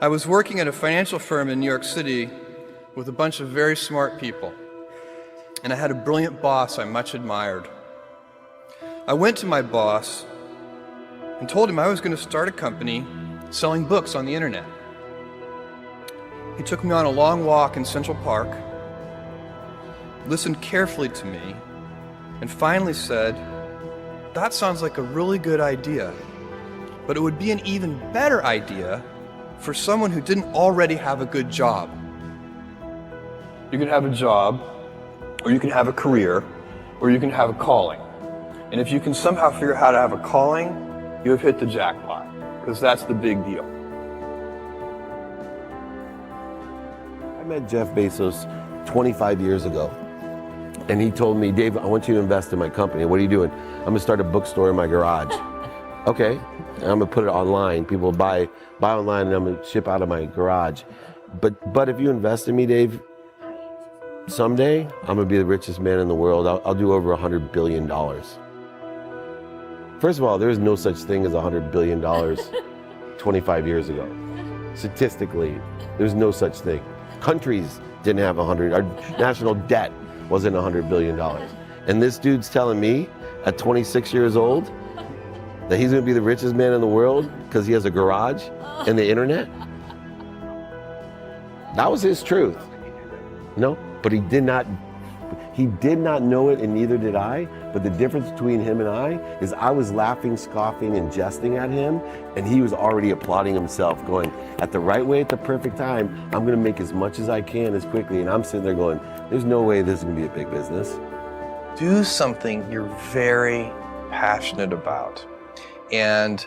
I was working at a financial firm in New York City with a bunch of very smart people, and I had a brilliant boss I much admired. I went to my boss and told him I was going to start a company selling books on the internet. He took me on a long walk in Central Park, listened carefully to me, and finally said, "That sounds like a really good idea, but it would be an even better idea for someone who didn't already have a good job." You can have a job, or you can have a career, or you can have a calling. And if you can somehow figure out how to have a calling, you have hit the jackpot, because that's the big deal. I met Jeff Bezos 25 years ago, and he told me, "Dave, I want you to invest in my company." "What are you doing?" "I'm gonna start a bookstore in my garage." "Okay, I'm gonna put it online. People buy online, and I'm gonna ship out of my garage. But if you invest in me, Dave, someday I'm gonna be the richest man in the world. I'll do over $100 billion. First of all, there is no such thing as $100 billion 25 years ago. Statistically, there's no such thing. Countries didn't have 100, our national debt wasn't $100 billion. And this dude's telling me at 26 years old that he's gonna be the richest man in the world because he has a garage and the internet? That was his truth. No, but he did not know it, and neither did I. But the difference between him and I is I was laughing, scoffing, and jesting at him, and he was already applauding himself, going, at the right way, at the perfect time, I'm gonna make as much as I can as quickly. And I'm sitting there going, there's no way this is gonna be a big business. Do something you're very passionate about, and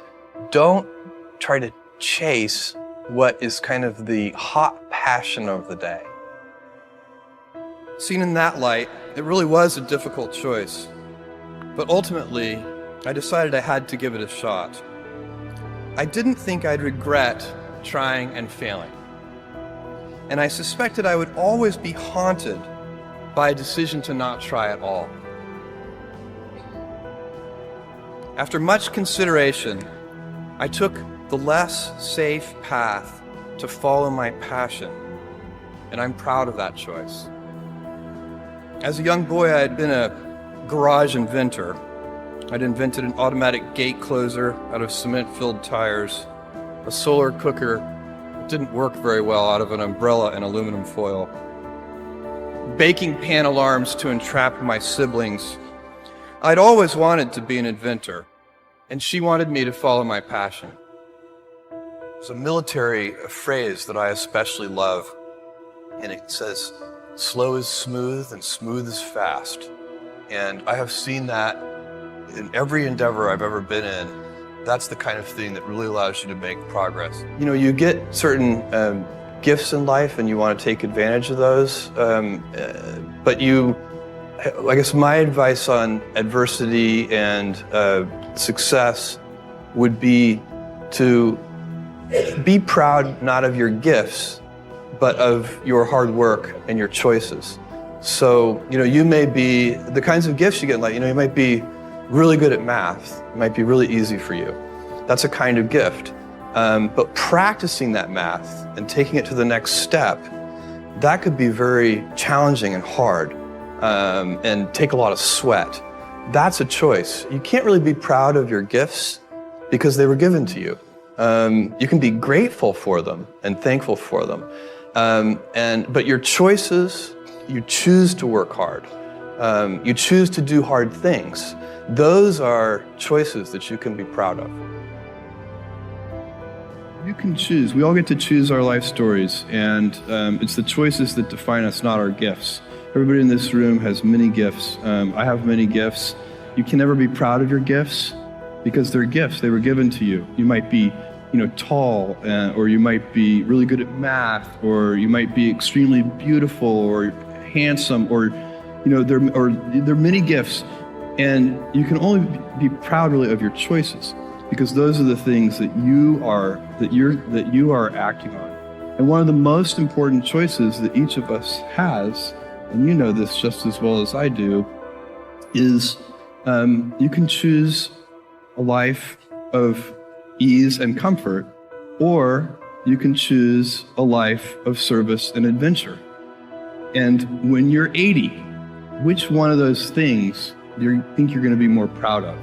don't try to chase what is kind of the hot passion of the day. Seen in that light, it really was a difficult choice. But ultimately, I decided I had to give it a shot. I didn't think I'd regret trying and failing. And I suspected I would always be haunted by a decision to not try at all. After much consideration, I took the less safe path to follow my passion, and I'm proud of that choice. As a young boy, I had been a garage inventor. I'd invented an automatic gate closer out of cement-filled tires, a solar cooker that didn't work very well out of an umbrella and aluminum foil, baking pan alarms to entrap my siblings. I'd always wanted to be an inventor, and she wanted me to follow my passion. There's a military phrase that I especially love, and it says, "Slow is smooth and smooth is fast." And I have seen that in every endeavor I've ever been in. That's the kind of thing that really allows you to make progress. You know, you get certain gifts in life and you want to take advantage of those, but I guess my advice on adversity and success would be to be proud not of your gifts, but of your hard work and your choices. So, you may be, the kinds of gifts you get in life, you might be really good at math. It might be really easy for you. That's a kind of gift. But practicing that math and taking it to the next step, that could be very challenging and hard, and take a lot of sweat. That's a choice. You can't really be proud of your gifts because they were given to you. You can be grateful for them and thankful for them. But your choices, you choose to work hard. You choose to do hard things. Those are choices that you can be proud of. You can choose. We all get to choose our life stories, and it's the choices that define us, not our gifts. Everybody in this room has many gifts. I have many gifts. You can never be proud of your gifts because they're gifts. They were given to you. You might be tall, or you might be really good at math, or you might be extremely beautiful or handsome, or there are many gifts, and you can only be proud really of your choices because those are the things that you are acting on. And one of the most important choices that each of us has, and you know this just as well as I do, is you can choose a life of ease and comfort, or you can choose a life of service and adventure. And when you're 80, which one of those things do you think you're going to be more proud of?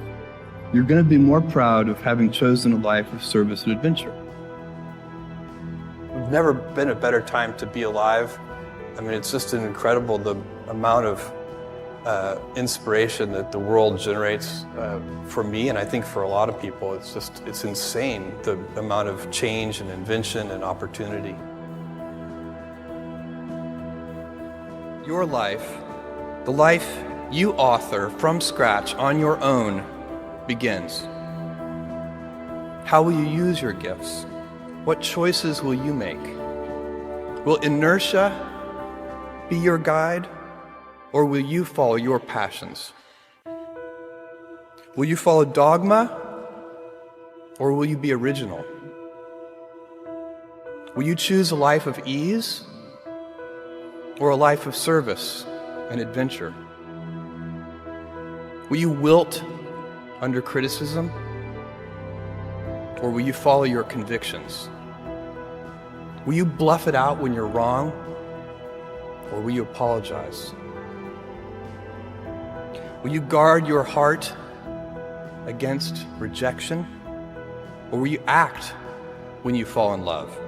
You're going to be more proud of having chosen a life of service and adventure. There's never been a better time to be alive. I mean, it's just incredible the amount of inspiration that the world generates for me, and I think for a lot of people. It's insane, the amount of change and invention and opportunity. Your life, the life you author from scratch on your own, begins. How will you use your gifts? What choices will you make? Will inertia be your guide, or will you follow your passions? Will you follow dogma, or will you be original? Will you choose a life of ease, or a life of service and adventure? Will you wilt under criticism, or will you follow your convictions? Will you bluff it out when you're wrong, or will you apologize? Will you guard your heart against rejection, or will you act when you fall in love?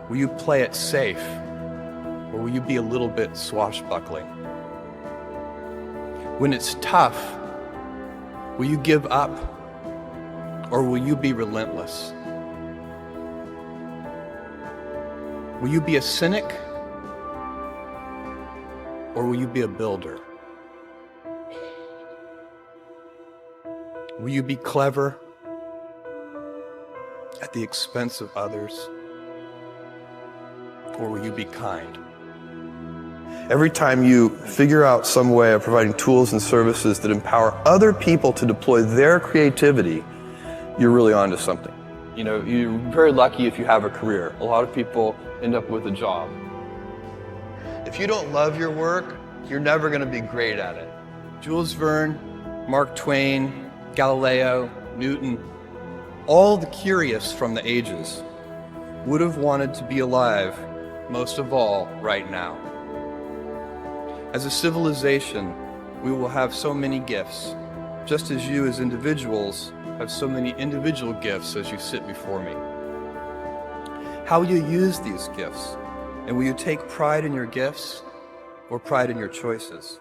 Will you play it safe, or will you be a little bit swashbuckling? When it's tough, will you give up, or will you be relentless? Will you be a cynic, or will you be a builder? Will you be clever at the expense of others, or will you be kind? Every time you figure out some way of providing tools and services that empower other people to deploy their creativity, you're really onto something. You know, you're very lucky if you have a career. A lot of people end up with a job. If you don't love your work, you're never going to be great at it. Jules Verne, Mark Twain, Galileo, Newton, all the curious from the ages would have wanted to be alive, most of all, right now. As a civilization, we will have so many gifts, just as you as individuals have so many individual gifts as you sit before me. How will you use these gifts? And will you take pride in your gifts or pride in your choices?